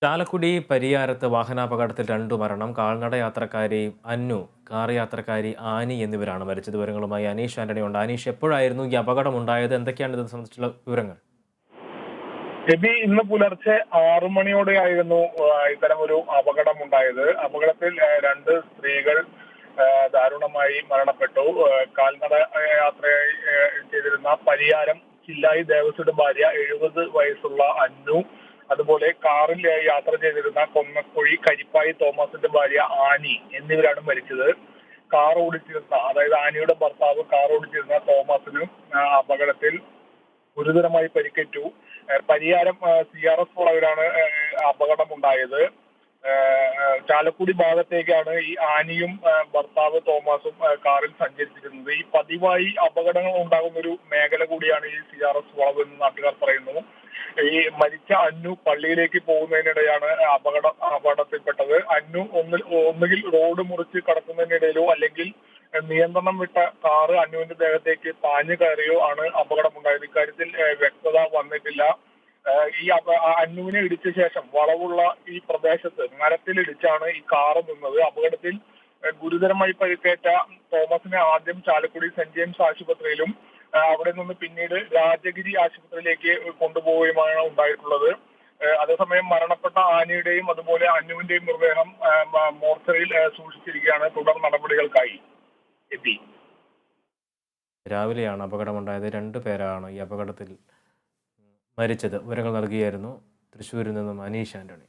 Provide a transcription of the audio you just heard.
ചാലക്കുടി പരിയാരത്ത് വാഹനാപകടത്തിൽ 2 മരണം. കാൽനട യാത്രക്കാരി അന്നു, കാർ യാത്രക്കാരി ആനി എന്നിവരാണ് മരിച്ചത്. വിവരങ്ങളുമായി അനീഷ് ആന്റണി ഉണ്ട്. അനീഷ്, എപ്പോഴായിരുന്നു ഈ അപകടമുണ്ടായത്? എന്തൊക്കെയാണ് ഇത് സംബന്ധിച്ചുള്ള വിവരങ്ങൾ? എബി, ഇന്ന് പുലർച്ചെ 6 മണിയോടെയായിരുന്നു ഇത്തരമൊരു അപകടമുണ്ടായത്. അപകടത്തിൽ രണ്ട് സ്ത്രീകൾ ദാരുണമായി മരണപ്പെട്ടു. കാൽനട യാത്രയായി ചെയ്തിരുന്ന പരിയാരം ചില്ലായി ദേവസ്വയുടെ ഭാര്യ 70 വയസ്സുള്ള അന്നു, അതുപോലെ കാറിൽ യാത്ര ചെയ്തിരുന്ന കൊന്നക്കുഴി കരിപ്പായി തോമസിന്റെ ഭാര്യ ആനി എന്നിവരാണ് മരിച്ചത്. കാർ ഓടിച്ചിരുന്ന, അതായത് ആനിയുടെ ഭർത്താവ് കാർ ഓടിച്ചിരുന്ന തോമസിനും അപകടത്തിൽ ഗുരുതരമായി പരിക്കേറ്റു. പരിയാരം CRS വളവിലാണ് അപകടമുണ്ടായത്. ചാലക്കുടി ഭാഗത്തേക്കാണ് ഈ ആനിയും ഭർത്താവ് തോമസും കാറിൽ സഞ്ചരിച്ചിരുന്നത്. ഈ പതിവായി അപകടങ്ങൾ ഉണ്ടാകുന്ന ഒരു മേഖല കൂടിയാണ് ഈ CRS വളവ് എന്ന് നാട്ടുകാർ പറയുന്നു. ഈ മരിച്ച അന്നു പള്ളിയിലേക്ക് പോകുന്നതിനിടെയാണ് അപകടത്തിൽപ്പെട്ടത്. അന്നു ഒന്നുകിൽ റോഡ് മുറിച്ച് കടക്കുന്നതിനിടയിലോ അല്ലെങ്കിൽ നിയന്ത്രണം വിട്ട കാറ് അന്നുവിന്റെ ദേഹത്തേക്ക് പാഞ്ഞു കയറിയോ ആണ് അപകടമുണ്ടായത്. ഇക്കാര്യത്തിൽ വ്യക്തത വന്നിട്ടില്ല. ഈ അന്നുവിനെ ഇടിച്ച ശേഷം വളവുള്ള ഈ പ്രദേശത്ത് മരത്തിലിടിച്ചാണ് ഈ കാറ് നിന്നത്. അപകടത്തിൽ ഗുരുതരമായി പരിക്കേറ്റ തോമസിനെ ആദ്യം ചാലക്കുടി സെന്റ് ജെയിംസ് ആശുപത്രിയിലും അവിടെ നിന്ന് പിന്നീട് രാജഗിരി ആശുപത്രിയിലേക്ക് കൊണ്ടുപോവുകയുമാണ് ഉണ്ടായിട്ടുള്ളത്. അതേസമയം മരണപ്പെട്ട ആനയുടെയും അതുപോലെ അന്നുവിന്റെയും മൃതദേഹം മോർച്ചറിയിൽ സൂക്ഷിച്ചിരിക്കുകയാണ് തുടർ നടപടികൾക്കായി. എത്തി രാവിലെയാണ് അപകടമുണ്ടായത്. 2 പേരാണ് ഈ അപകടത്തിൽ മരിച്ചത്. വിവരങ്ങൾ നൽകിയായിരുന്നു തൃശ്ശൂരിൽ നിന്നും അനീഷ് ആന്റണി.